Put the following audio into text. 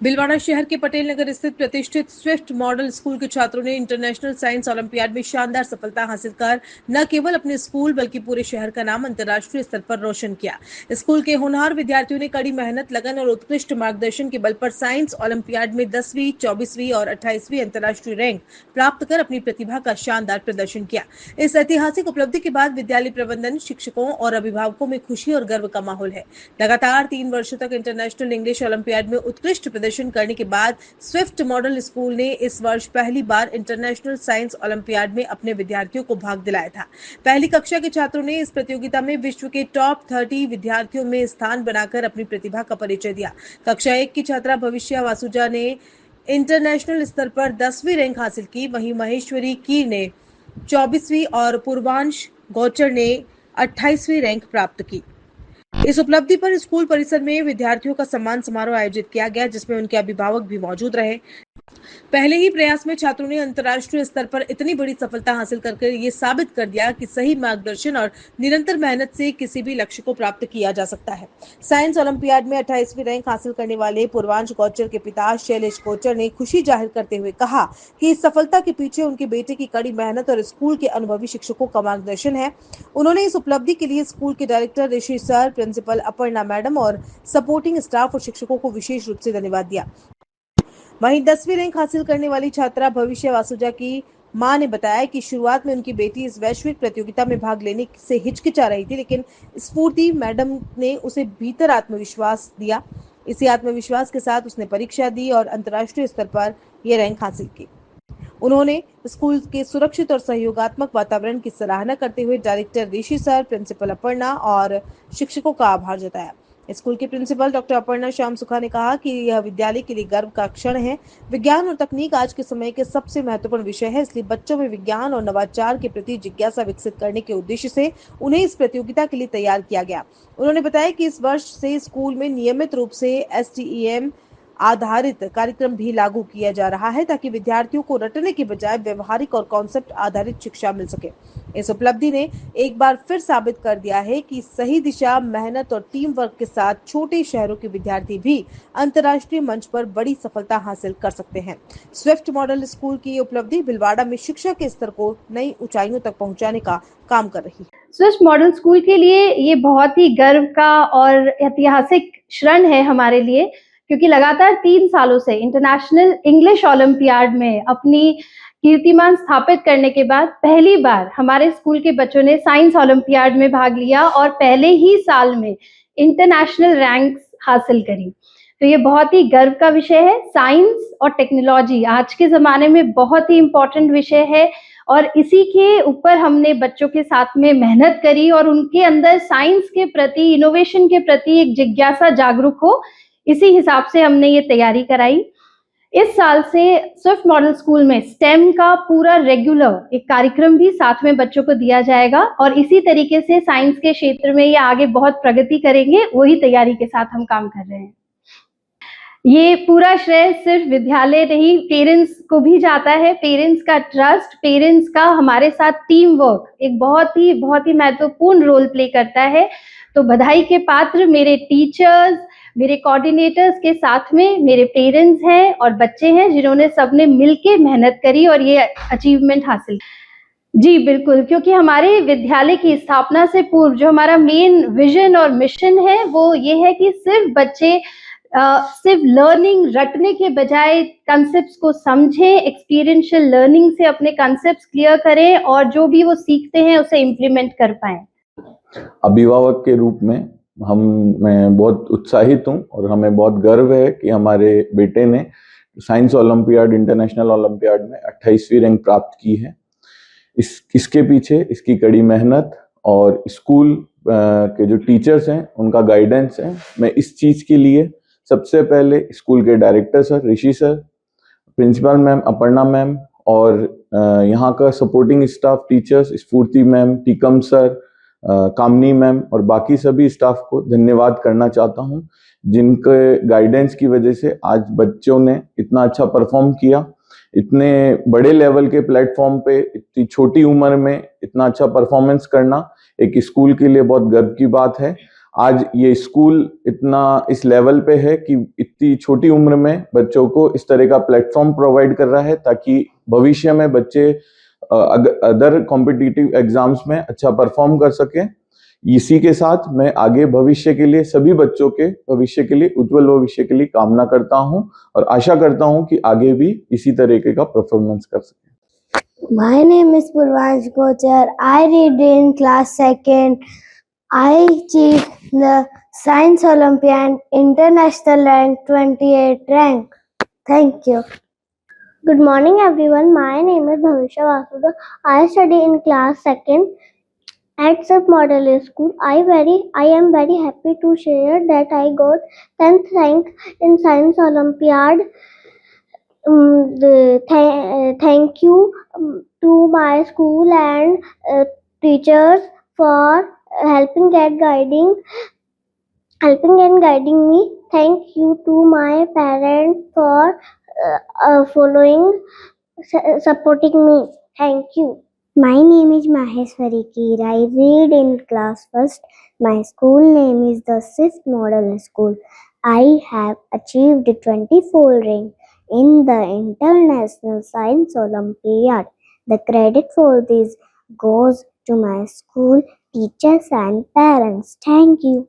भीलवाड़ा शहर के पटेल नगर स्थित प्रतिष्ठित स्विफ्ट मॉडल स्कूल के छात्रों ने इंटरनेशनल साइंस ओलंपियाड में शानदार सफलता हासिल कर न केवल अपने स्कूल बल्कि पूरे शहर का नाम अंतर्राष्ट्रीय स्तर पर रोशन किया। स्कूल के होनहार विद्यार्थियों ने कड़ी मेहनत, लगन और उत्कृष्ट मार्गदर्शन के बल पर साइंस ओलंपियाड में 10वीं, 24वीं और 28वीं अंतर्राष्ट्रीय रैंक प्राप्त कर अपनी प्रतिभा का शानदार प्रदर्शन किया। इस ऐतिहासिक उपलब्धि के बाद विद्यालय प्रबंधन, शिक्षकों और अभिभावकों में खुशी और गर्व का माहौल है। लगातार 3 वर्षों तक इंटरनेशनल इंग्लिश ओलंपियाड में उत्कृष्ट प्रदर्शन करने के बाद स्विफ्ट मॉडल स्कूल ने इस वर्ष पहली बार इंटरनेशनल साइंस ओलंपियाड में अपने विद्यार्थियों को भाग दिलाया था। पहली कक्षा के छात्रों ने इस प्रतियोगिता में विश्व के टॉप 30 विद्यार्थियों में स्थान बनाकर अपनी प्रतिभा का परिचय दिया। कक्षा 1 की छात्रा भविष्य वासुजा ने इंटरनेशनल स्तर पर 10वीं रैंक हासिल की। वहीं महेश्वरी कीर ने 24वीं और पूर्वांश गौचर ने 28वीं रैंक प्राप्त की। इस उपलब्धि पर स्कूल परिसर में विद्यार्थियों का सम्मान समारोह आयोजित किया गया, जिसमें उनके अभिभावक भी मौजूद रहे। पहले ही प्रयास में छात्रों ने अंतर्राष्ट्रीय स्तर पर इतनी बड़ी सफलता हासिल करके ये साबित कर दिया कि सही मार्गदर्शन और निरंतर मेहनत से किसी भी लक्ष्य को प्राप्त किया जा सकता है। साइंस ओलंपियाड में 28वीं रैंक हासिल करने वाले पूर्वांश गौचर के पिता शैलेश गौचर ने खुशी जाहिर करते हुए कहा कि इस सफलता के पीछे उनके बेटे की कड़ी मेहनत और स्कूल के अनुभवी शिक्षकों का मार्गदर्शन है। उन्होंने इस उपलब्धि के लिए स्कूल के डायरेक्टर ऋषि सर, प्रिंसिपल अपर्णा मैडम और सपोर्टिंग स्टाफ और शिक्षकों को विशेष रूप से धन्यवाद दिया। वहीं 10वीं रैंक हासिल करने वाली छात्रा भविष्य वासुजा की मां ने बताया कि शुरुआत में उनकी बेटी इस वैश्विक प्रतियोगिता में भाग लेने से हिचकिचा रही थी, लेकिन स्फूर्ति मैडम ने उसे भीतर आत्मविश्वास दिया। इसी आत्मविश्वास के साथ उसने परीक्षा दी और अंतर्राष्ट्रीय स्तर पर यह रैंक हासिल की। उन्होंने स्कूल के सुरक्षित और सहयोगात्मक वातावरण की सराहना करते हुए डायरेक्टर ऋषि सर, प्रिंसिपल अपर्णा और शिक्षकों का आभार जताया। स्कूल के प्रिंसिपल डॉक्टर अपर्णा श्याम सुखा ने कहा कि यह विद्यालय के लिए गर्व का क्षण है। विज्ञान और तकनीक आज के समय के सबसे महत्वपूर्ण विषय है, इसलिए बच्चों में विज्ञान और नवाचार के प्रति जिज्ञासा विकसित करने के उद्देश्य से उन्हें इस प्रतियोगिता के लिए तैयार किया गया। उन्होंने बताया कि इस वर्ष से स्कूल में नियमित रूप से STEM आधारित कार्यक्रम भी लागू किया जा रहा है, ताकि विद्यार्थियों को रटने के बजाय व्यवहारिक और कॉन्सेप्ट आधारित शिक्षा मिल सके। इस उपलब्धि ने एक बार फिर साबित कर दिया है कि सही दिशा, मेहनत और टीम वर्क के साथ छोटे शहरों के विद्यार्थी भी अंतर्राष्ट्रीय मंच पर बड़ी सफलता हासिल कर सकते हैं। स्विफ्ट मॉडल स्कूल की ये उपलब्धि भिलवाड़ा में शिक्षा के स्तर को नई ऊंचाइयों तक पहुंचाने का काम कर रही है। स्विफ्ट मॉडल स्कूल के लिए ये बहुत ही गर्व का और ऐतिहासिक क्षण है हमारे लिए, क्योंकि लगातार 3 सालों से इंटरनेशनल इंग्लिश ओलंपियाड में अपनी कीर्तिमान स्थापित करने के बाद पहली बार हमारे स्कूल के बच्चों ने साइंस ओलंपियाड में भाग लिया और पहले ही साल में इंटरनेशनल रैंक्स हासिल करी। तो ये बहुत ही गर्व का विषय है। साइंस और टेक्नोलॉजी आज के ज़माने में बहुत ही इम्पोर्टेंट विषय है और इसी के ऊपर हमने बच्चों के साथ में मेहनत करी और उनके अंदर साइंस के प्रति, इनोवेशन के प्रति एक जिज्ञासा जागरूक हो, इसी हिसाब से हमने ये तैयारी कराई। इस साल से स्विफ्ट मॉडल स्कूल में स्टेम का पूरा रेगुलर एक कार्यक्रम भी साथ में बच्चों को दिया जाएगा और इसी तरीके से साइंस के क्षेत्र में ये आगे बहुत प्रगति करेंगे, वही तैयारी के साथ हम काम कर रहे हैं। ये पूरा श्रेय सिर्फ विद्यालय नहीं, पेरेंट्स को भी जाता है। पेरेंट्स का ट्रस्ट, पेरेंट्स का हमारे साथ टीम वर्क एक बहुत ही महत्वपूर्ण रोल प्ले करता है। तो बधाई के पात्र मेरे टीचर्स, मेरे कोऑर्डिनेटर्स के साथ में मेरे पेरेंट्स हैं और बच्चे हैं, जिन्होंने सबने मिलके मेहनत करी और ये अचीवमेंट हासिल। जी बिल्कुल, क्योंकि हमारे विद्यालय की स्थापना से पूर्व जो हमारा मेन विजन और मिशन है वो ये है कि सिर्फ बच्चे सिर्फ लर्निंग रटने के बजाय कंसेप्ट्स को समझें, एक्सपीरियंशियल लर्निंग से अपने कंसेप्ट्स क्लियर करें और जो भी वो सीखते हैं उसे इम्प्लीमेंट कर पाएं। अभिभावक के रूप में मैं बहुत उत्साहित हूं और हमें बहुत गर्व है कि हमारे बेटे ने साइंस ओलंपियाड, इंटरनेशनल ओलंपियाड में 28वीं रैंक प्राप्त की है। इसके पीछे इसकी कड़ी मेहनत और स्कूल के जो टीचर्स हैं उनका गाइडेंस है। मैं इस चीज के लिए सबसे पहले स्कूल के director sir, Rishi sir, principal ma'am Aparna ma'am और यहाँ का supporting staff teachers Sphurti ma'am, Teekam sir, Kamni ma'am और बाकी सभी स्टाफ को धन्यवाद करना चाहता हूँ, जिनके गाइडेंस की वजह से आज बच्चों ने इतना अच्छा परफॉर्म किया। इतने बड़े लेवल के प्लेटफॉर्म पे इतनी छोटी उम्र में इतना अच्छा परफॉर्मेंस करना एक स्कूल के लिए बहुत गर्व की बात है। आज ये स्कूल इतना इस लेवल पे है कि इतनी छोटी उम्र में बच्चों को इस तरह का प्लेटफॉर्म प्रोवाइड कर रहा है ताकि भविष्य में बच्चे अदर कॉम्पिटिटिव एग्जाम्स में अच्छा परफॉर्म कर सकें। इसी के साथ मैं आगे भविष्य के लिए सभी बच्चों के भविष्य के लिए उज्जवल भविष्य के लिए कामना करता हूं और आशा करता हूं कि आगे भी इसी तरीके का परफॉर्मेंस कर सकें। My name is Purvansh Kochar. I read in class 2nd. I achieved the Science Olympiad International rank 28 rank. Thank you. Good morning everyone. My name is Bhavisha Vasudev. I study in class 2nd at SIP Model School. I am very happy to share that I got 10th rank in Science Olympiad. Thank you to my school and teachers for helping and guiding me. Thank you to my parents for supporting me. Thank you. My name is Maheshwari Keer. I read in class 1st. My school name is the SIFT Model School. I have achieved 24 rank in the International Science Olympiad. The credit for this goes to my school, teachers and parents. Thank you.